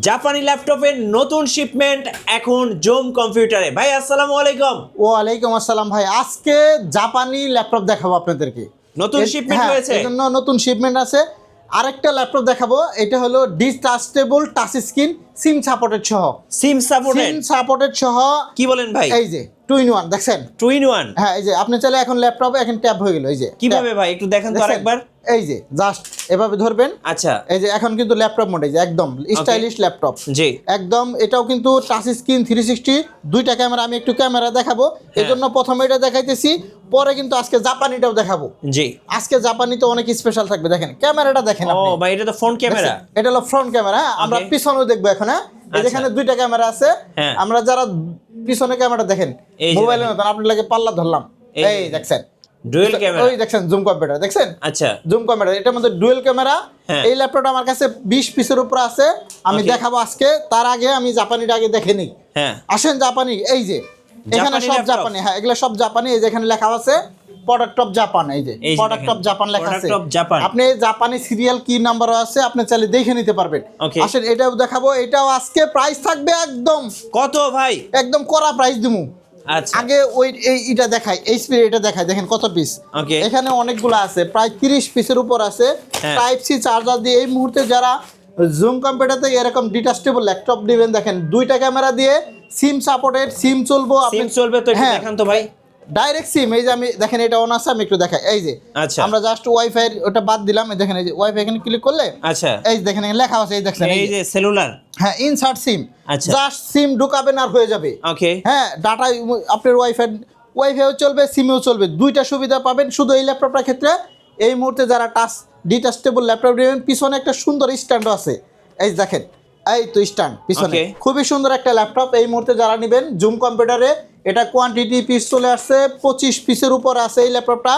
জাপানি ল্যাপটপের নতুন শিপমেন্ট এখন জোম কম্পিউটারে। ভাই আসসালামু আলাইকুম। ওয়ালাইকুম আসসালাম ভাই। আজকে জাপানি ল্যাপটপ দেখাবো আপনাদেরকে। নতুন শিপমেন্ট হয়েছে, এর জন্য নতুন শিপমেন্ট আছে। আরেকটা ল্যাপটপ দেখাবো, এটা হলো detachable touch screen, sim supported সহ। সিম সাপোর্টেড সহ। কি বলেন ভাই? এই যে 2 in 1 দেখছেন? 2 in 1। হ্যাঁ, এই যে আপনি চাইলে এখন ল্যাপটপে এখন ট্যাব হয়ে গেল। এই যে কিভাবে ভাই একটু দেখেন তো আরেকবার। এই যে জাস্ট এভাবে ধরবেন। আচ্ছা, এই যে এখন কিন্তু ল্যাপটপ মোড, এই যে একদম স্টাইলিশ ল্যাপটপ। জি একদম এটাও কিন্তু টাচ স্ক্রিন 360, দুইটা ক্যামেরা। আমি একটু ক্যামেরা দেখাবো, এজন্য প্রথমে এটা দেখাইতেছি, পরে কিন্তু আজকে জাপানিটাও দেখাবো। জি, আজকে জাপানি তো অনেক স্পেশাল থাকবে। দেখেন ক্যামেরাটা দেখেন ও আপনি। ভাই এটা তো ফ্রন্ট ক্যামেরা। এটা হলো ফ্রন্ট ক্যামেরা। আমরা পিছনেও দেখবো এখন। হ্যাঁ, এই যেখানে দুইটা ক্যামেরা আছে। আমরা যারা পিছনে ক্যামেরা দেখেন মোবাইলের মতন, আপনার লাগে পাল্লা ধরলাম। এই দেখছেন ডুয়াল ক্যামেরা। ওই দেখছেন জুম কম্পিউটার দেখছেন? আচ্ছা, জুম ক্যামেরা, এটার মধ্যে ডুয়াল ক্যামেরা। এই ল্যাপটপটা আমার কাছে 20 পিসের উপর আছে, আমি দেখাবো আজকে। তার আগে আমি জাপানিটা আগে দেখে নিই। হ্যাঁ আসেন জাপানি। এই যে এখানে সব জাপানি। হ্যাঁ, এগুলো সব জাপানি। এই যে এখানে লেখা আছে প্রোডাক্ট অফ জাপান। এই যে প্রোডাক্ট অফ জাপান লেখা আছে। আপনি জাপানি সিরিয়াল কি নাম্বারও আছে, আপনি চাইলে দেখে নিতে পারবেন। আসেন এটাও দেখাবো। এটাও আজকে প্রাইস থাকবে একদম কত ভাই? একদম কড়া প্রাইস দিমু। আচ্ছা, আগে ওই এটা দেখাই, এইচপি এটা দেখাই। দেখেন কত পিস এখানে, অনেকগুলো আছে, প্রায় 30 পিসের উপর আছে। টাইপ সি চার্জার দিয়ে এই মুহূর্তে যারা জুম কম্পিউটারতে এরকম ডিটাচেবল ল্যাপটপ নেবেন, দেখেন দুইটা ক্যামেরা দিয়ে সিম সাপোর্টেড, সিম চলবো। সিম চলবে তো একটু দেখান তো ভাই। ডাইরেক্ট সিম। এই যে আমি দেখেন এটা অন আছে, আমি একটু দেখাই। এই যে আচ্ছা, আমরা জাস্ট ওয়াইফাই ওটা বাদ দিলাম। এই দেখেন, এই যে ওয়াইফাই এখানে ক্লিক করলে আচ্ছা এই দেখেন লেখা আছে। এই দেখেন এই যে সেলুলার। হ্যাঁ, ইনসার্ট সিম। আচ্ছা, জাস্ট সিম ঢুকাবেন আর হয়ে যাবে। ওকে। হ্যাঁ, ডাটা আপনার ওয়াইফাইও চলবে, সিমেও চলবে, দুইটা সুবিধা পাবেন। শুধু এই ল্যাপটপটার ক্ষেত্রে এই মুহূর্তে যারা ডিটাচেবল ল্যাপটপ নেবেন, পিছনে একটা সুন্দর স্ট্যান্ডও আছে। এই দেখেন, এই তো স্ট্যান্ড পিছনে, খুবই সুন্দর একটা ল্যাপটপ। এই মুহূর্তে যারা নেবেন জুম কম্পিউটারে, এটা কোয়ান্টিটি পিস চলে আসছে 25 পিসের উপর আছে এই ল্যাপটপটা।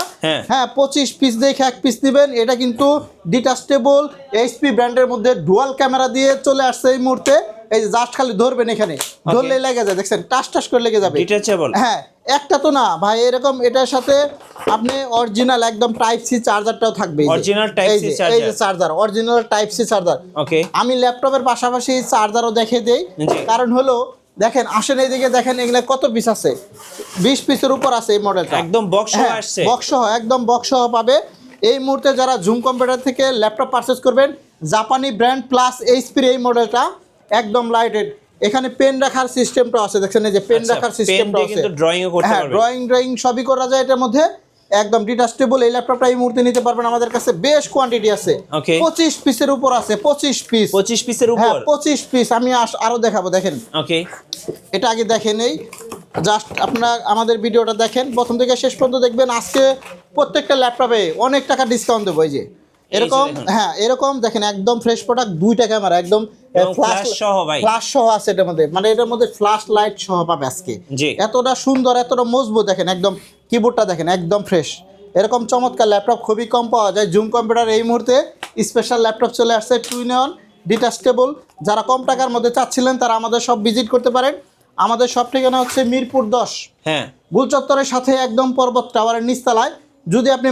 হ্যাঁ, 25 পিস দেখে 1 পিস নেবেন। এটা কিন্তু ডিটাচেবল এইচপি ব্র্যান্ডের মধ্যে ডুয়াল ক্যামেরা দিয়ে চলে আসছে এই মুহূর্তে। এই যে জাস্ট খালি ধরবেন, এখানে ধরলেই লেগে যায়, দেখছেন টাস করে লেগে যাবে। ডিটাচেবল। হ্যাঁ, একটা তো না ভাই, এরকম এটার সাথে আপনি অরিজিনাল একদম টাইপ সি চার্জারটাও থাকবে। Original type C charger. এই যে charger, original type C charger. Okay, আমি ল্যাপটপের পাশাপাশি চার্জারও দেখে দেই, কারণ হলো দেখেন, আসেন এইদিকে দেখেন, এগুলা কত পিস আছে? 20 পিসের উপর আছে এই মডেলটা। একদম বক্স সহ আসছে। বক্স সহ, একদম বক্স সহ পাবে। এই মুহূর্তে যারা জুম কম্পিউটার থেকে ল্যাপটপ পারচেজ করবেন, জাপানি ব্র্যান্ড প্লাস এইচপির এই মডেলটা একদম লাইটেড। এখানে পেন রাখার সিস্টেমটা আছে, দেখছেন এই যে পেন রাখার সিস্টেমটা আছে। কিন্তু ড্রয়িংও করতে পারবেন। ড্রয়িং সবই করা যায় এটার মধ্যে। একদম ডিটাচেবল এই ল্যাপটপটা এই মুহূর্তে নিতে পারবেন। আমাদের কাছে বেশ কোয়ান্টিটি আছে, 25 পিসের উপর আছে। 25 পিস, 25 পিসের উপর। 25 পিস। আমি আরো দেখাবো, দেখেন। ওকে, এটা আগে দেখেন, এই জাস্ট আপনারা আমাদের ভিডিওটা দেখেন, প্রথম থেকে শেষ পর্যন্ত দেখবেন। আজকে প্রত্যেকটা ল্যাপটপে অনেক টাকা ডিসকাউন্ট দেবো। এই যে এরকম, হ্যাঁ এরকম দেখেন, একদম ফ্রেশ প্রোডাক্ট, দুইটা ক্যামেরা একদম ফ্ল্যাশ সহ ভাই, ফ্ল্যাশ সহ আছে এটার মধ্যে। মানে এটার মধ্যে ফ্ল্যাশ লাইট সহ পাবে আজকে। এতটা সুন্দর, এতটা মজবুত, দেখেন একদম কিবোর্ডটা দেখেন একদম ফ্রেশ। এরকম চমৎকার ল্যাপটপ খুবই কম পাওয়া যায়। জুম কম্পিউটার এই মুহূর্তে স্পেশাল ল্যাপটপ চলে আসছে 2 in 1 ডিটাচেবল। যারা কম টাকার মধ্যে চাচ্ছিলেন তারা আমাদের সব ভিজিট করতে পারেন। আমাদের সব ঠিকানা হচ্ছে মিরপুর 10, গুল চত্বরের সাথে একদম পর্বত টাওয়ারের নিচতলায়। যদি আপনি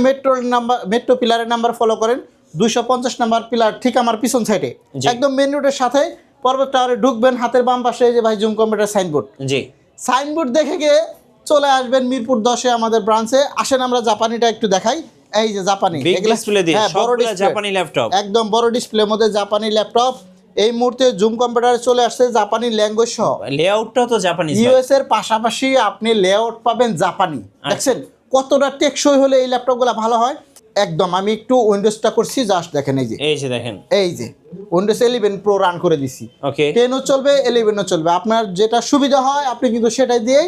মেট্রো পিলারের নাম্বার ফলো করেন, 250 নাম্বার পিলার ঠিক আমার পিছন সাইডে, একদম মেন রোডের সাথে পর্বত টাওয়ারে ঢুকবেন, হাতের বাম পাশে যে ভাই জুম কম্পিউটার সাইনবোর্ড দেখে গিয়ে চলে আসবেন মিরপুর 10-এ আমাদের ব্রাঞ্চে। আসেন আমরা জাপানিটা একটু দেখাই। এই যে জাপানি, জাপানি ল্যাপটপ, একদম বড় ডিসপ্লের মধ্যে জাপানি ল্যাপটপ এই মুহূর্তে জুম কম্পিউটারে চলে আসছে জাপানি ল্যাঙ্গুয়েজ সহ। লেআউটটাও তো জাপানি। ইউএস এর পাশাপাশি আপনি লেআউট পাবেন জাপানি। দেখছেন কতটা টেকসই হলে এই ল্যাপটপগুলো ভালো হয়। একদম আমি একটু উইন্ডোজটা করছি, জাস্ট দেখেন। এই যে দেখেন, এই যে উইন্ডোজ 11 প্রো রান করে দিছি। 10ও চলবে, 11ও চলবে। আপনার যেটা সুবিধা হয় আপনি কিন্তু সেটাই দিয়ে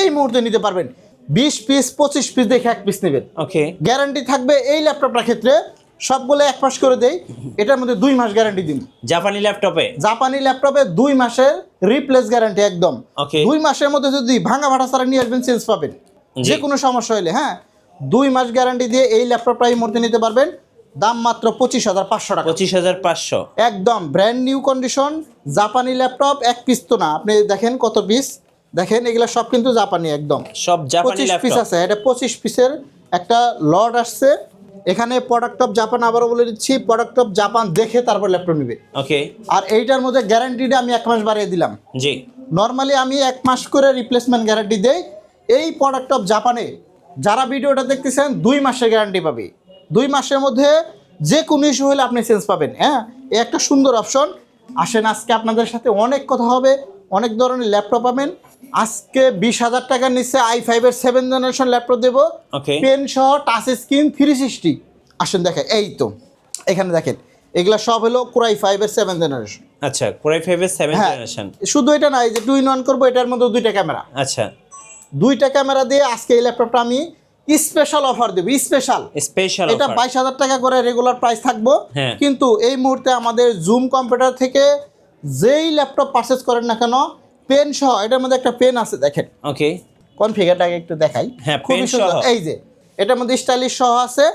এই মুহূর্তে নিতে পারবেন। 20 পিস 25 পিস দেখে 1 পিস নেবেন। গ্যারান্টি থাকবে এই ল্যাপটপটার ক্ষেত্রে, সবগুলো এক পাশ করে দেই। এটার মধ্যে 2 মাস গ্যারান্টি দিন জাপানি ল্যাপটপে 2 মাসের রিপ্লেস গ্যারান্টি একদম। 2 মাসের মধ্যে যদি ভাঙা ভাটা ছাড়া নিয়ে আসবেন, চেঞ্জ পাবেন যে কোনো সমস্যা হলে। হ্যাঁ, 2 মাস গ্যারান্টি দিয়ে এই ল্যাপটপটা এই মুহূর্তে নিতে পারবেন। দাম মাত্র 25,500 টাকা। 25,500, একদম ব্র্যান্ড নিউ কন্ডিশন জাপানি ল্যাপটপ। 1 পিস তো না, আপনি দেখেন কত পিস, দেখেন এগুলো সব কিন্তু জাপানি, একদম সব জাপানি 25 পিস আছে। এটা 25 পিসের একটা লট আসছে। এখানে প্রোডাক্ট অফ জাপান, আবারও বলে দিচ্ছি, প্রোডাক্ট অফ জাপান দেখে তারপর ল্যাপটপ নেবে। ওকে। আর এইটার মধ্যে গ্যারান্টিটা আমি 1 মাস বাড়িয়ে দিলাম। জি। নর্মালি আমি 1 মাস করে রিপ্লেসমেন্ট গ্যারান্টি দেই। এই প্রোডাক্ট অফ জাপানে যারা ভিডিওটা দেখতেছেন 2 মাসের গ্যারান্টি পাবে। 2 মাসের মধ্যে যে কোনো ইস্যু হলে আপনি চেঞ্জ পাবেন। হ্যাঁ, এই একটা সুন্দর অপশন। আসেন আজকে আপনাদের সাথে অনেক কথা হবে, অনেক ধরনের ল্যাপটপ পাবেন। আজকে 20,000 টাকার নিচে i5-এর 7 জেনারেশন ল্যাপটপ দেবো, পেন সহ, টাচ স্ক্রিন, 360। আসেন দেখেন, এই তো এখানে দেখেন, এগুলা সব হলো Core i5-এর 7 জেনারেশন। আচ্ছা, Core i5-এর 7 জেনারেশন। শুধু এটা নয় যে 2-in-1 করবো, এটার মধ্যে 2টা ক্যামেরা। আচ্ছা, 2টা ক্যামেরা দিয়ে আজকে এই ল্যাপটপটা আমি স্পেশাল অফার দেব। স্পেশাল এটা 22,000 টাকা করে রেগুলার প্রাইস থাকবো, কিন্তু এই মুহূর্তে আমাদের জুম কম্পিউটার থেকে যেই ল্যাপটপ পারচেজ করেন না কেন, পেন সহ, এটার মধ্যে একটা পেন আছে দেখেন। ওকে, কনফিগারটাকে একটু দেখাই। হ্যাঁ, খুবই সুন্দর। এই যে এটার মধ্যে স্টাইলিশ সহ আছে।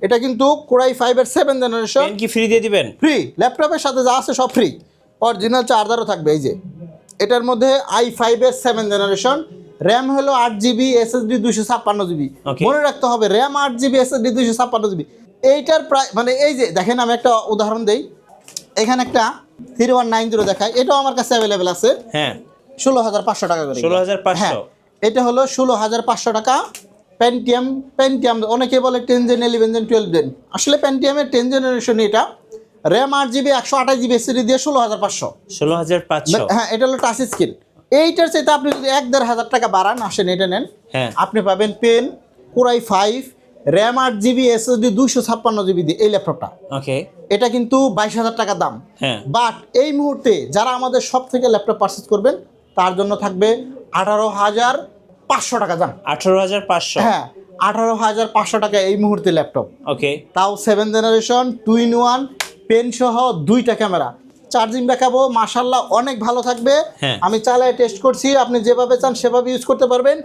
এটা কিন্তু Core i5-এর 7 জেনারেশন। পেন কি ফ্রি দিয়ে দিবেন? ফ্রি, ল্যাপটপের সাথে যা আছে সব ফ্রি। অরিজিনাল চার্জারও থাকবে। এই যে এটার মধ্যে i5-এর 7 জেনারেশন, র্যাম হলো 8GB, SSD 256GB। মনে রাখতে হবে, র্যাম 8GB, SSD 256GB। এইটার প্রায় মানে এই যে দেখেন, আমি একটা উদাহরণ দেই। এখানে একটা 3190 দেখায়, এটাও আমার কাছে অ্যাভেলেবেল আছে। হ্যাঁ, 16,500 টাকা করে। 16,500। এটা হলো 16,500 টাকা। পেন্টিয়াম অনেকে বলে 10 জেন, 11 জেন, 12 জেন। আসলে পেন্টিয়ামের 10 জেনারেশন। এটা র্যাম 8GB, 128GB SSD দিয়ে 16,500। 16,500। হ্যাঁ, এটা হলো টাচ স্ক্রিন। এইটার চাইতে আপনি যদি 1,500 টাকা বাড়ান, আসেন এটা নেন, আপনি পাবেন pen, Core i5, RAM 8GB, SSD 256GB দিয়ে এই ল্যাপটপটা। ওকে, এটা কিন্তু 22,000 টাকা দাম। বাট এই মুহূর্তে যারা আমাদের সব থেকে ল্যাপটপ পারচেজ করবেন তার জন্য থাকবে 18,500 টাকা দাম। 18,500? হ্যাঁ, 18,500 টাকা এই মুহূর্তে ল্যাপটপ। ওকে, তাও 7 জেনারেশন, 2-in-1, পেন সহ, 2টা ক্যামেরা। চার্জিং দেখাবো, মাশাআল্লাহ অনেক ভালো থাকবে। আমি চালায় টেস্ট করছি, আপনি যেভাবে চান সেভাবে ইউজ করতে পারবেন।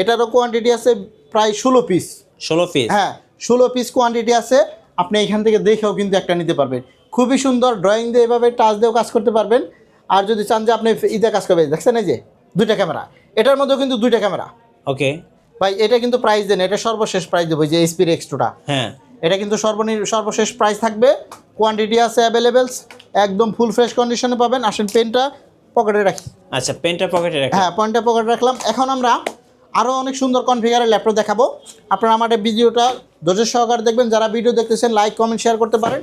এটারও কোয়ান্টিটি আছে প্রায় 16 পিস। 16 পিস? হ্যাঁ, 16 পিস কোয়ান্টিটি আছে। আপনি এখান থেকে দেখেও কিন্তু একটা নিতে পারবেন। খুবই সুন্দর, ড্রয়িং দিয়ে এভাবে টাচ দিয়েও কাজ করতে পারবেন। আর যদি চান যে আপনি ইদে কাজ করবেন, দেখছেন এই যে 2টা ক্যামেরা, এটার মধ্যেও কিন্তু 2টা ক্যামেরা। ওকে ভাই, এটা কিন্তু প্রাইস দেন, এটা সর্বশেষ প্রাইস দেবো, যে HP-র X2টা। হ্যাঁ, এটা কিন্তু সর্বশেষ প্রাইস থাকবে। কোয়ান্টিটি আছে অ্যাভেলেবেলস, একদম ফুল ফ্রেশ কন্ডিশনে পাবেন। আসেন পেনটা পকেটে রাখি। আচ্ছা, পেনটা পকেটে রাখি। হ্যাঁ, পেনটা পকেটে রাখলাম। এখন আমরা আরও অনেক সুন্দর কনফিগারের ল্যাপটপ দেখাবো। আপনারা আমাদের ভিডিওটা ধৈর্য সহকারে দেখবেন। যারা ভিডিও দেখতেছেন লাইক, কমেন্ট, শেয়ার করতে পারেন।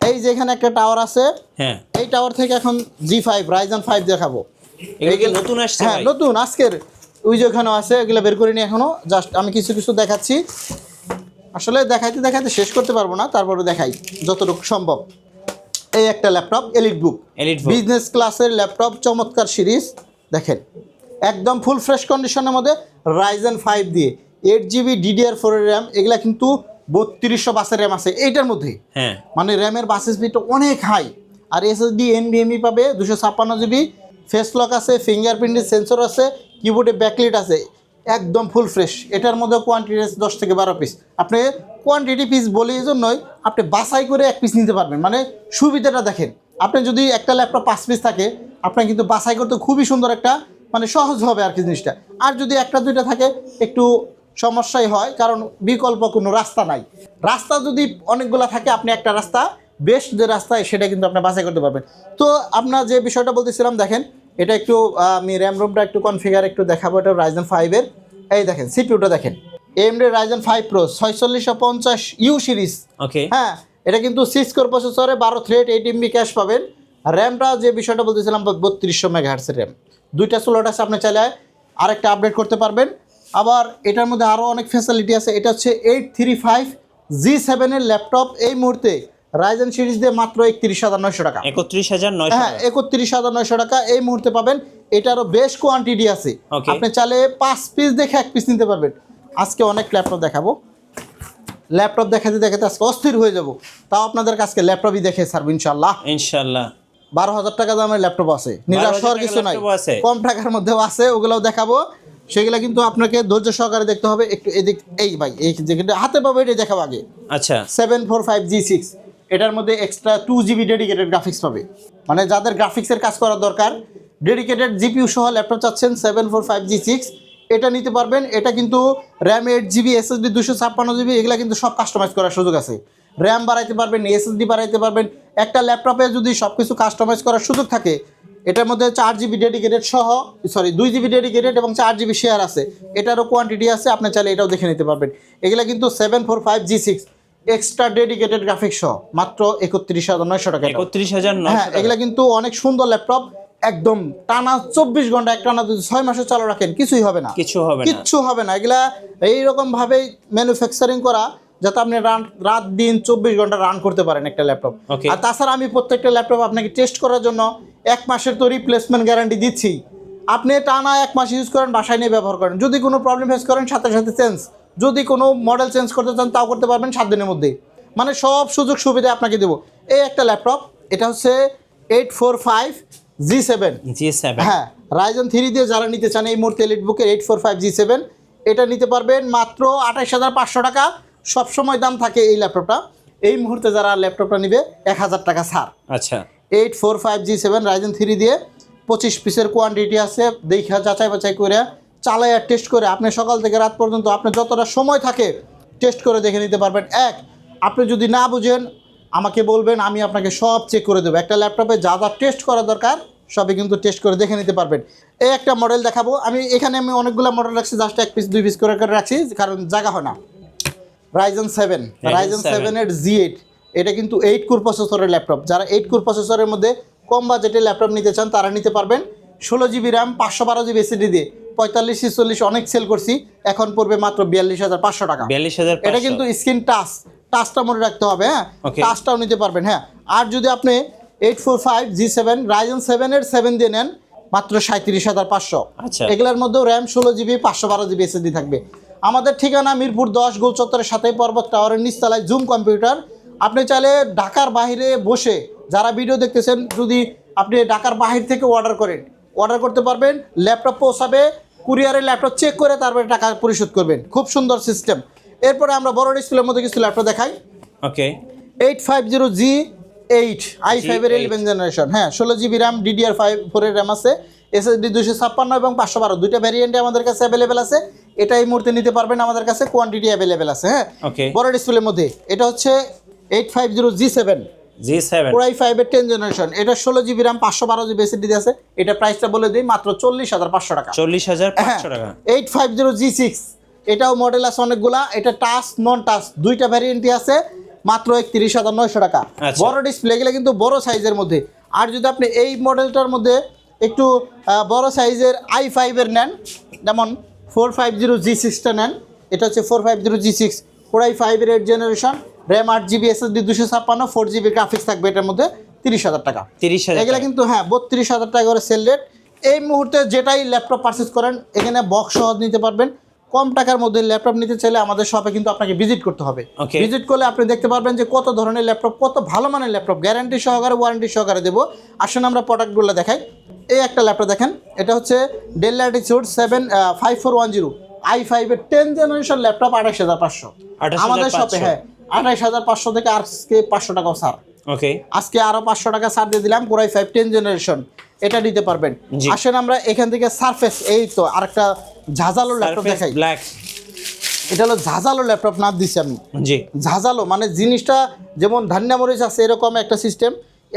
এই যে এখানে একটা টাওয়ার আছে, হ্যাঁ, এই টাওয়ার থেকে এখন G5 Ryzen 5 দেখাবো। এগুলো নতুন আসছে? হ্যাঁ, নতুন আজকের। ওই যে ওখানেও আছে, এগুলো বের করিনি এখনো, জাস্ট আমি কিছু কিছু দেখাচ্ছি। আসলে দেখাইতে দেখাইতে শেষ করতে পারবো না, তারপরে দেখাই যতটুকু সম্ভব। এই একটা ল্যাপটপ, এলিটবুক বিজনেস ক্লাসের ল্যাপটপ, চমৎকার সিরিজ। দেখেন একদম ফুল ফ্রেশ কন্ডিশনের মধ্যে, Ryzen 5 দিয়ে 8GB DDR4 এর র্যাম। এগুলা কিন্তু 3200 বাসের র্যাম আছে এইটার মধ্যে। হ্যাঁ, মানে র্যামের বাস স্পিডটা অনেক হাই। আর SSD NVMe পাবে 256GB, ফেস লক আছে, ফিঙ্গারপ্রিন্টের সেন্সর আছে, কিবোর্ডে ব্যাকলিট আছে, একদম ফুল ফ্রেশ। এটার মধ্যে কোয়ান্টিটি আছে 10 থেকে 12 পিস। আপনি কোয়ান্টিটি পিস বলে এই জন্যই আপনি বাছাই করে 1 পিস নিতে পারবেন। মানে সুবিধাটা দেখেন, আপনি যদি একটা ল্যাপটপ 5 পিস থাকে, আপনার কিন্তু বাছাই করতে খুবই সুন্দর একটা মানে সহজ হবে আর কি জিনিসটা। আর যদি একটা দুইটা থাকে একটু সমস্যাই হয়, কারণ বিকল্প কোনো রাস্তা নাই। রাস্তা যদি অনেকগুলো থাকে, আপনি একটা রাস্তা বেস্ট যে রাস্তায় সেটা কিন্তু আপনি বাছাই করতে পারবেন। তো আপনার যে বিষয়টা বলতেছিলাম, দেখেন এটা একটু আমি র্যাম রোমটা একটু কনফিগার একটু দেখাবো। এটা Ryzen 5-এর, এই দেখেন সিপিইউটা দেখেন, AMD Ryzen 5 Pro 4650U series. Okay, হ্যাঁ, এটা কিন্তু 6 কোর প্রসেসরে, 12 থ্রেড, 8MB ক্যাশ পাবেন। র্যামটা যে বিষয়টা বলতেছিলাম 3200 MHz র্যাম, 2টা স্লট আছে, আপনি চাইলে আরেকটা আপডেট করতে পারবেন। আবার এটার মধ্যে আরও অনেক ফ্যাসিলিটি আছে। এটা হচ্ছে 835G7 এর ল্যাপটপ। এই মুহূর্তে Ryzen সিরিজ দিয়ে মাত্র 31,900 টাকা। 31,900? হ্যাঁ, 31,900 টাকা এই মুহূর্তে পাবেন। এটারও বেশ কোয়ান্টিটি আছে, আপনি চাইলে 5 পিস দেখে 1 পিস নিতে পারবেন। আজকে অনেক ল্যাপটপ দেখাবো, ল্যাপটপ দেখাতে দেখাতে আজকে অস্থির হয়ে যাব। তাও আপনাদের কাছে ল্যাপটপই দেখে ছাড়বো ইনশাল্লাহ। 12,000 টাকা দামের ল্যাপটপ আছে, নিরাশ হওয়ার কিছু নাই, কম টাকার মধ্যেও আছে, ওগুলোও দেখাবো। সেগুলো কিন্তু আপনাকে ধৈর্য সহকারে দেখতে হবে। একটু এদিক, এই ভাই এই যেটা হাতে পাবো এটা দেখাবো আগে। আচ্ছা, 745G6, এটার মধ্যে এক্সট্রা 2GB ডেডিকেটেড গ্রাফিক্স পাবে। মানে যাদের গ্রাফিক্সের কাজ করার দরকার, ডেডিকেটেড GPU সহ ল্যাপটপ চাচ্ছেন 745G6, এটা নিতে পারবেন। এটা কিন্তু র্যাম 8 GB, SSD 256 GB, এগুলা কিন্তু সব কাস্টমাইজ করার সুযোগ আছে। র্যাম বাড়াইতে পারবেন, SSD বাড়াইতে পারবেন। একটা ল্যাপটপে যদি সব কিছু কাস্টমাইজ করার সুযোগ থাকে, এটার মধ্যে 4 GB ডেডিকেটেড সহ, সরি 2 GB ডেডিকেটেড এবং 4 GB শেয়ার আছে। এটারও কোয়ান্টিটি আছে, আপনি চাইলে এটাও দেখে নিতে পারবেন। এগুলা কিন্তু 745G6 এক্সট্রা ডেডিকেটেড গ্রাফিক্স সহ মাত্র 31,900 টাকা। 31,900 হ্যাঁ, এগুলা কিন্তু অনেক সুন্দর ল্যাপটপ, একদম টানা 24 ঘন্টা, টানা যদি 6 মাসে চালু রাখেন কিছুই হবে না, কিচ্ছু হবে না। এগুলা এইরকমভাবেই ম্যানুফ্যাকচারিং করা যাতে আপনি রাত দিন 24 ঘন্টা রান করতে পারেন একটা ল্যাপটপ। আর তাছাড়া আমি প্রত্যেকটা ল্যাপটপ আপনাকে টেস্ট করার জন্য 1 মাসের তো রিপ্লেসমেন্ট গ্যারান্টি দিচ্ছি। আপনি টানা 1 মাস ইউজ করেন, বাসায় নিয়ে ব্যবহার করেন, যদি কোনো প্রবলেম ফেস করেন সাথে সাথে চেঞ্জ, যদি কোনো মডেল চেঞ্জ করতে চান তাও করতে পারবেন 7 দিনের মধ্যে। মানে সব সুযোগ সুবিধা আপনাকে দেবো। এই একটা ল্যাপটপ, এটা হচ্ছে 845G7। হ্যাঁ, Ryzen 3 দিয়ে যারা নিতে চান এই মুহূর্তে এলিটবুকের 845G7 এটা নিতে পারবেন মাত্র 28,500 টাকা। সবসময় দাম থাকে এই ল্যাপটপটা। এই মুহূর্তে যারা ল্যাপটপটা নিবে 1,000 টাকা ছাড়। আচ্ছা, 845G7 Ryzen 3 দিয়ে 25 পিসের কোয়ান্টিটি আছে। দেখা যাচাই বাছাই করে চালায় আর টেস্ট করে আপনি সকাল থেকে রাত পর্যন্ত আপনি যতটা সময় থাকে টেস্ট করে দেখে নিতে পারবেন। আপনি যদি না বুঝেন আমাকে বলবেন, আমি আপনাকে সব চেক করে দেবো। একটা ল্যাপটপে যা যা টেস্ট করা দরকার সবই কিন্তু টেস্ট করে দেখে নিতে পারবেন। এই একটা মডেল দেখাবো এখানে আমি অনেকগুলো মডেল রাখছি, জাস্ট 1 পিস 2 পিস করে রাখছি কারণ জায়গা হয় না। Ryzen 7 এর Z8, এটা কিন্তু 8 কোর প্রসেসরের ল্যাপটপ। যারা 8 কোর প্রসেসরের মধ্যে কম বাজেটের ল্যাপটপ নিতে চান তারা নিতে পারবেন। 16 GB র্যাম, 512 GB SSD দিয়ে 45-46 অনেক সেল করছি, এখন পড়বে মাত্র 42,500 টাকা। এটা কিন্তু স্ক্রিন টাচটা মনে রাখতে হবে। হ্যাঁ, টাচটাও নিতে পারবেন। হ্যাঁ, আর যদি আপনি 845G7 Ryzen 7 এর 7 দিয়ে নেন মাত্র 37,500। এগুলোর মধ্যেও র্যাম 16 GB, 512 GB SSD থাকবে। আমাদের ঠিকানা মিরপুর 10 গোল চত্বরের সাথে পর্বত টাওয়ারের নিচতলায় জুম কম্পিউটার। আপনি চাইলে ঢাকার বাইরে বসে যারা ভিডিও দেখতেছেন, যদি আপনি ঢাকার বাহির থেকে অর্ডার করতে পারবেন, ল্যাপটপ পৌঁছাবে, কুরিয়ারে ল্যাপটপ চেক করে তারপরে টাকা পরিশোধ করবেন। খুব সুন্দর সিস্টেম। এরপরে আমরা বড় ডিসপ্লের মধ্যে কিছু ল্যাপটপ দেখাই। 850G8 i5 এর 11 জেনারেশন। হ্যাঁ, 16 GB র্যাম, DDR4 এর র্যাম আছে, SSD 256 এবং 512 দুইটা ভ্যারিয়েন্টে আমাদের কাছে অ্যাভেলেবেল আছে। এটা এই মুহূর্তে নিতে পারবেন, আমাদের কাছে কোয়ান্টিটি অ্যাভেলেবেল আছে। হ্যাঁ, বড় ডিসপ্লের মধ্যে এটা হচ্ছে 850G7 Core i5 এর 10 জেনারেশন। এটা 16 GB র্যাম, 512 GB SSD আছে। এটা প্রাইসটা বলে দিই মাত্র 40,500 টাকা। 40,500 টাকা। 850G6, এটাও মডেল আছে অনেকগুলা। এটা টাচ নন টাচ দুইটা ভ্যারিয়েন্টই আছে, মাত্র 31,900 টাকা। বড় ডিসপ্লে, এগুলো কিন্তু বড় সাইজের মধ্যে। আর যদি আপনি এই মডেলটার মধ্যে একটু বড় সাইজের i5 এর নেন, যেমন 450G6টা নেন, এটা হচ্ছে 450G6 Core i5 এর 8 generation, RAM 8 GB, SSD 256, 4 GB graphics থাকবে এটার মধ্যে। 30,000 টাকা। এগুলো কিন্তু হ্যাঁ 32,000 টাকা করে সেল রেট। এই মুহূর্তে যেটাই ল্যাপটপ পারচেস করেন এখানে বক্স সহ নিতে পারবেন। কম টাকার মধ্যে ল্যাপটপ নিতে চাইলে আমাদের শপে কিন্তু আপনাকে ভিজিট করতে হবে। ভিজিট করলে আপনি দেখতে পারবেন যে কত ধরনের ল্যাপটপ, কত ভালো মানের ল্যাপটপ, গ্যারান্টি সহকারে, ওয়ারেন্টি সহকারে দেবো। আসলে আমরা প্রোডাক্টগুলো দেখাই। এই একটা ল্যাপটপ দেখেন, এটা হচ্ছে Dell Latitude 5410 i5 এর 10 জেনারেশন ল্যাপটপ, 28,500 আমাদের শপে। হ্যাঁ, 28,500 থেকে আজকে 500 টাকাও ছাড়। আজকে আরো 500 টাকা ছাড় দিয়ে দিলাম। Core i5 10 জেনারেশন এটা নিতে পারবেন। আসেন আমরা এখান থেকে সারফেস, এই তো আরেকটা ঝাঁঝালো ল্যাপটপ দেখাই। এটা হলো ঝাঁঝালো ল্যাপটপ নাম দিচ্ছি আমি। ঝাঁঝালো মানে জিনিসটা যেমন ধান্যা মরিচ আছে এরকম একটা সিস্টেম।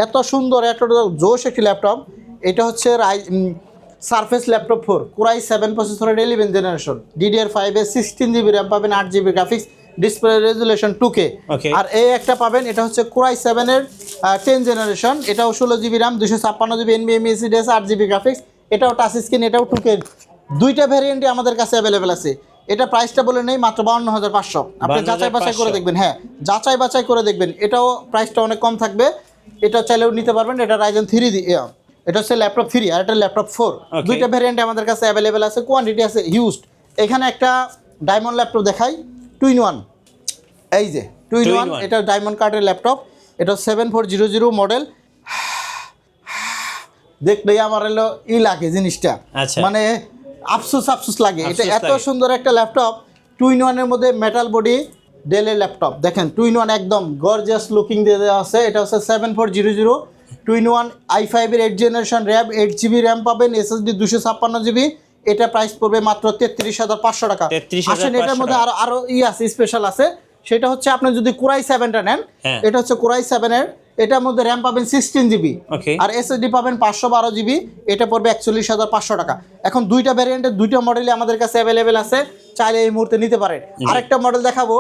এত সুন্দর, এত জোশ একটি ল্যাপটপ। এটা হচ্ছে সারফেস ল্যাপটপ 4 Core i7 প্রসেসরের 11 জেনারেশন, DDR5 এর 16 GB র্যাম পাবেন, 8 GB graphics, display resolution 2K। আর এই একটা পাবেন, এটা হচ্ছে Core i7 এর 10 জেনারেশন, এটাও 16 GB RAM, 256 GB NVMe SSD, 8 GB graphics, এটাও টাচ স্ক্রিন, এটাও 2K। দুইটা ভ্যারিয়েন্টই আমাদের কাছে অ্যাভেলেবেল আছে। এটা প্রাইসটা বলে নেই মাত্র 52,500। আপনি যাচাই বাছাই করে দেখবেন। হ্যাঁ, যাচাই বাছাই করে দেখবেন, এটাও প্রাইসটা অনেক কম থাকবে। এটা চাইলেও নিতে পারবেন। এটা Ryzen 3 দিয়ে, এটা হচ্ছে ল্যাপটপ 3 আর এটা ল্যাপটপ 4। দুইটা ভ্যারিয়েন্ট আমাদের কাছে অ্যাভেলেবেল আছে, কোয়ান্টিটি আছে হিউজ। এখানে একটা ডায়মন্ড ল্যাপটপ দেখাই, 2-in-1। এই যে 2-in-1, এটা ডায়মন্ড কার্ডের ল্যাপটপ। এটা 7400 মডেল। দেখলেই আমার এলো লাগে জিনিসটা, মানে আফসোস লাগে। এটা এত সুন্দর একটা ল্যাপটপ, 2-in-1 এর মধ্যে মেটাল বডি ডেলের ল্যাপটপ। দেখেন 2-in-1 একদম গর্জিয়াস লুকিং দিয়ে দেওয়া আছে। এটা হচ্ছে 7400 2-in-1 i5 এর 8 জেনারেশন, র্যাম 8 GB র্যাম পাবেন, SSD 256 GB, এটা প্রাইস পড়বে মাত্র 33,500 টাকা। 33,500 আসেন এটার মধ্যে আরো আছে, স্পেশাল আছে। সেটা হচ্ছে আপনি যদি কোরাই 7টা নেন, এটা হচ্ছে কোরাই 7 এর, এটার মধ্যে র্যাম পাবেন 16 জিবি আর এসএসডি পাবেন 512 জিবি। এটা পড়বে 41,500 টাকা। এখন দুইটা ভ্যারিয়েন্টের দুইটা মডেলই আমাদের কাছে অ্যাভেলেবেল আছে, চাইলে এই মুহূর্তে নিতে পারেন। আরেকটা মডেল দেখাবো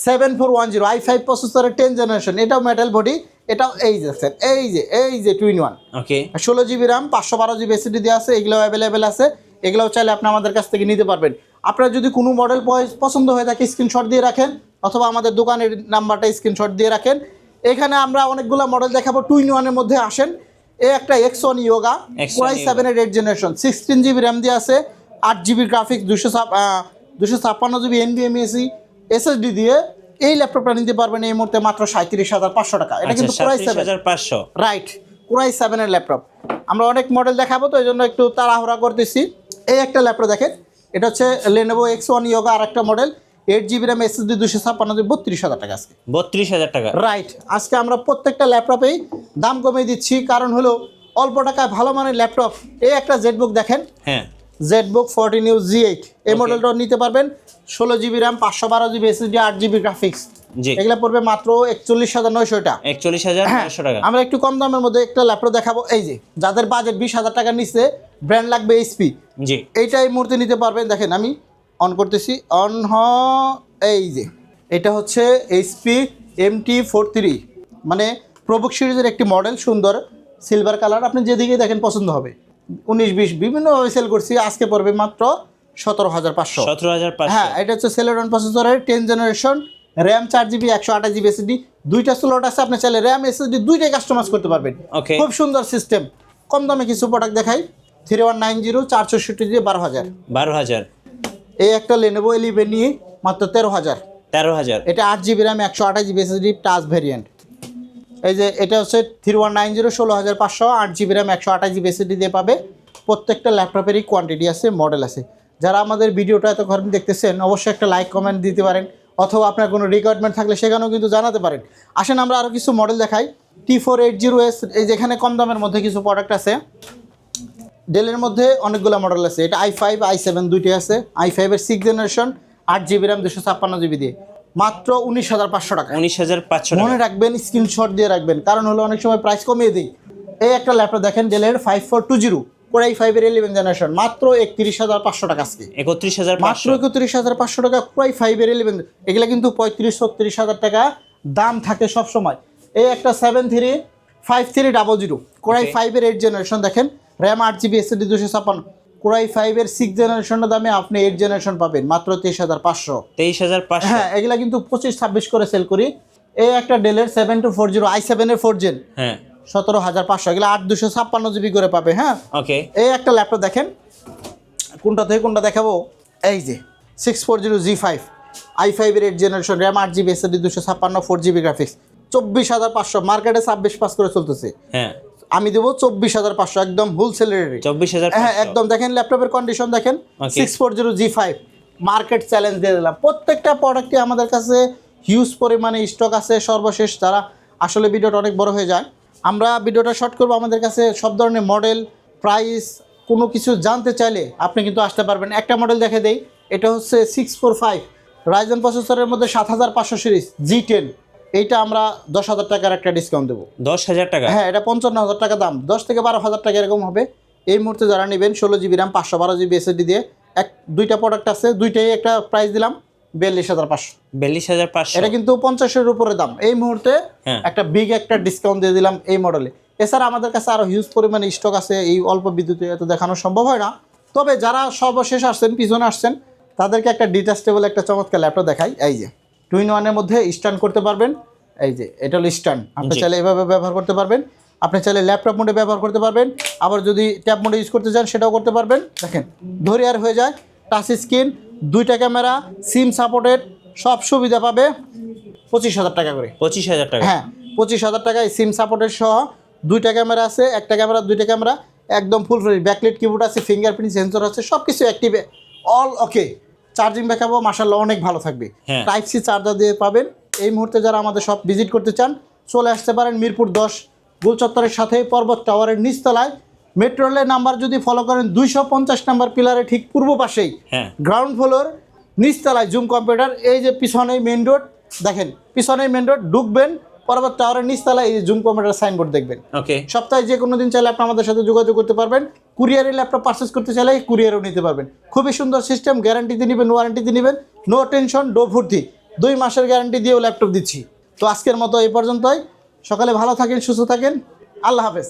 7410 i5 প্রসেসরের 10 জেনারেশন, এটাও মেটাল বডি, এটাও এই যে twin one, 16 GB RAM 512 GB SSD দেওয়া আছে, এগুলো অ্যাভেলেবেল আছে। এগুলোও চাইলে আপনি আমাদের কাছ থেকে নিতে পারবেন। আপনার যদি কোনো মডেল পছন্দ হয়ে থাকে স্ক্রিনশট দিয়ে রাখেন, অথবা আমাদের দোকানের নাম্বারটা স্ক্রিনশট দিয়ে রাখেন। এখানে আমরা অনেকগুলো মডেল দেখাবো। টুইন ওয়ানের মধ্যে আসেন, একটা X1 ইয়োগা কোরাই 7 এর 8 জেনারেশন, 16 জিবি র্যাম দিয়ে আছে, 8 GB graphics, 256 GB NVMe SSD দিয়ে এই ল্যাপটপটা নিতে পারবেন এই মুহূর্তে মাত্র 37,500 টাকা। এটা কিন্তু কোরাই 7 রাইট, কোরাই 7 এর ল্যাপটপ। আমরা অনেক মডেল দেখাবো, তো এই জন্য একটু তাড়াহুড়া করতেছি। এই একটা ল্যাপটপ দেখেন, এটা হচ্ছে Lenovo X1 ইয়োগা, আর একটা model 8 GB RAM SSD 256 GB, 32,000 টাকা আজকে। 32,000 টাকা রাইট। আজকে আমরা প্রত্যেকটা ল্যাপটপেই দাম কমিয়ে দিচ্ছি, কারণ হলো অল্প টাকায় ভালো মানের ল্যাপটপ। এই একটা জেটবুক দেখেন, জেটবুক 14 ইউ G8, এই মডেলটাও নিতে পারবেন। 16 GB RAM 512 GB SSD 8 GB graphics, এগুলো পড়বে মাত্র 41,900 টাকা। 41,900 টাকা। আমরা একটু কম দামের মধ্যে একটা ল্যাপটপ দেখাবো। এই যে যাদের বাজেট 20,000 টাকার নিচে, ব্র্যান্ড লাগবে HP, এইটা এই মুহূর্তে নিতে পারবেন। দেখেন আমি অন করতেছি, এই যে এটা হচ্ছে HP MT43, মানে প্রোবুক সিরিজের একটি মডেল, সুন্দর সিলভার কালার। আপনি যেদিকে দেখেন পছন্দ হবে। 19-20 বিভিন্নভাবে সেল করছি, আজকে পড়বে মাত্র 17,500। 17,500। হ্যাঁ, এটা হচ্ছে সেলেরন প্রসেসরের 10 generation, RAM 4 GB 128 GB SSD, দুইটা স্লট আছে। আপনি চাইলে র্যাম এসএসডি দুইটাই কাস্টমাইজ করতে পারবেন। খুব সুন্দর সিস্টেম। কম দামে কিছু প্রোডাক্ট দেখাই। 3190 464 দিয়ে 12,000। এই একটা Lenovo L11 নিয়ে মাত্র 13,000। এটা 8 GB RAM 128 GB SSD touch variant. এই যে এটা হচ্ছে 3190 16,500, 8 জিবি র্যাম 128 জিবি এসএসডি দিয়ে পাবে। প্রত্যেকটা ল্যাপটপেরই কোয়ান্টিটি আছে, মডেল আছে। যারা আমাদের ভিডিওটা এতক্ষণ দেখতেছেন, অবশ্যই একটা লাইক কমেন্ট দিতে পারেন, অথবা আপনার কোনো রিকোয়ারমেন্ট থাকলে সেখানেও কিন্তু জানাতে পারেন। আসেন আমরা আরও কিছু মডেল দেখাই। T480S, এই যেখানে কম দামের মধ্যে কিছু প্রোডাক্ট আছে। ডেলের মধ্যে অনেকগুলো মডেল আছে। এটা i5 i7 দুইটাই আছে। i5 এর 6 জেনারেশন, 8 জিবি র্যাম 256 জিবি দিয়ে মাত্র 19,500 টাকা। 19,500 মনে রাখবেন, স্ক্রিনশট দিয়ে রাখবেন, কারণ হলো অনেক সময় প্রাইস কমিয়ে দিই। এই একটা ল্যাপটপ দেখেন, ডেলের 5420 কোরাই 5 এর 11 জেনারেশন, মাত্র 31,500 টাকা আজকে। 31,500, মাত্র 31,500 টাকা কোরাই 5 এর 11। এগুলা কিন্তু 35-36,000 টাকা দাম থাকে সব সময়। এই একটা 735300 কোরাই 5 এর 8 জেনারেশন দেখেন, র্যাম 8 জিবি এসএসডি 256, কোরাই 5 এর 6 জেনারেশনের দামে আপনি 8 জেনারেশন পাবেন মাত্র 23,500। 23,500। হ্যাঁ, এগুলা কিন্তু 25-26 করে সেল করি। এই একটা ডেলের 7240 i7 এর 4 জেন, 17,500। এগুলো 8 256 জিবি করে পাবে। হ্যাঁ, এই একটা ল্যাপটপ দেখেন, কোনটা থেকে কোনটা দেখাবো। এই যে 640 G5 i5 এর 8 generation, RAM 8 GB SSD 256 4 GB graphics, 24,500। মার্কেটে 26,500 করে চলতেছে। আমি দেবো 24,500, একদম হোলসেলের রেট। 24,500। হ্যাঁ, একদম। দেখেন ল্যাপটপের কন্ডিশন দেখেন, 640 G5 মার্কেট চ্যালেঞ্জ দিয়ে দিলাম। প্রত্যেকটা প্রোডাক্টই আমাদের কাছে হিউজ পরিমাণে স্টক আছে। সর্বশেষ যারা আসলে ভিডিওটা অনেক বড় হয়ে যায়, আমরা ভিডিওটা শর্ট করবো। আমাদের কাছে সব ধরনের মডেল, প্রাইস, কোনো কিছু জানতে চাইলে আপনি কিন্তু আসতে পারবেন। একটা মডেল দেখে দেই, এটা হচ্ছে 645 রাইজেন প্রসেসরের মধ্যে 7500 সিরিজ G10। এইটা আমরা 10,000 টাকার একটা ডিসকাউন্ট দেবো। 10,000 টাকা? হ্যাঁ, এটা 55,000 টাকা দাম, 10 থেকে 12,000 টাকা এরকম হবে। এই মুহূর্তে যারা নেবেন 16 জিবি র্যাম 512 জিবি এসএসডি দিয়ে দুইটা প্রোডাক্ট আছে, দুইটাই একটা প্রাইস দিলাম 42,500। 42,500। এটা কিন্তু 50-এর উপরে দাম। এই মুহূর্তে একটা বিগ একটা ডিসকাউন্ট দিয়ে দিলাম এই মডেলে। এছাড়া আমাদের কাছে আরও হিউজ পরিমাণে স্টক আছে। এই অল্প বিদ্যুতে এত দেখানো সম্ভব হয় না। তবে যারা সর্বশেষ আসছেন, পিছনে আসছেন, তাদেরকে একটা ডিটাচেবল একটা চমৎকার ল্যাপটপ দেখাই। এই যে টুইন ওয়ানের মধ্যে স্ট্যান্ড করতে পারবেন। এই যে এটা হলো স্ট্যান্ড, আপনি চাইলে এভাবে ব্যবহার করতে পারবেন। আপনি চাইলে ল্যাপটপ মোডে ব্যবহার করতে পারবেন, আবার যদি ট্যাব মোডে ইউজ করতে চান সেটাও করতে পারবেন। দেখেন ধরে আর হয়ে যায়, টাচ স্ক্রিন, দুইটা ক্যামেরা, সিম সাপোর্টেড, সব সুবিধা পাবে 25,000 টাকা করে। 25,000 টাকা? হ্যাঁ, 25,000 টাকায় সিম সাপোর্টেড সহ দুইটা ক্যামেরা আছে, একটা ক্যামেরা, দুইটা ক্যামেরা, একদম ফুল ফ্রেশ। ব্যাকলাইট কিবোর্ড আছে, ফিঙ্গারপ্রিন্ট সেন্সর আছে, সব কিছু অ্যাক্টিভ, অল ওকে। চার্জিং ব্যাকআপও মাশাআল্লাহ অনেক ভালো থাকবে। টাইপ সি চার্জার দিয়ে পাবেন। এই মুহূর্তে যারা আমাদের সব ভিজিট করতে চান, চলে আসতে পারেন মিরপুর 10 গোল চত্বরের সাথে পর্বত টাওয়ারের নিচতলায় মেট্রো রেলের নাম্বার যদি ফলো করেন 250 নাম্বার পিলারে ঠিক পূর্ব পাশেই হ্যাঁ গ্রাউন্ড ফ্লোর নিচতলায় জুম কম্পিউটার। এই যে পিছনে মেইন রোড দেখেন, পিছনে মেইন রোড ঢুকবেন, পরবর্তী টাওয়ারের নিচতলায় এই জুম কম্পিউটার সাইনবোর্ড দেখবেন। ওকে, সপ্তাহে যে কোনো দিন চাইলে আপনি আমাদের সাথে যোগাযোগ করতে পারবেন। কুরিয়ারে ল্যাপটপ পারচেস করতে চাইলে কুরিয়ারও নিতে পারবেন। খুবই সুন্দর সিস্টেম, গ্যারান্টিতে নেবেন, ওয়ারেন্টিতে নেবেন, নো টেনশন, ডো ফুর্তি, 2 মাসের গ্যারান্টি দিয়েও ল্যাপটপ দিচ্ছি। তো আজকের মতো এই পর্যন্তই। সকালে ভালো থাকেন, সুস্থ থাকেন, আল্লাহ হাফেজ।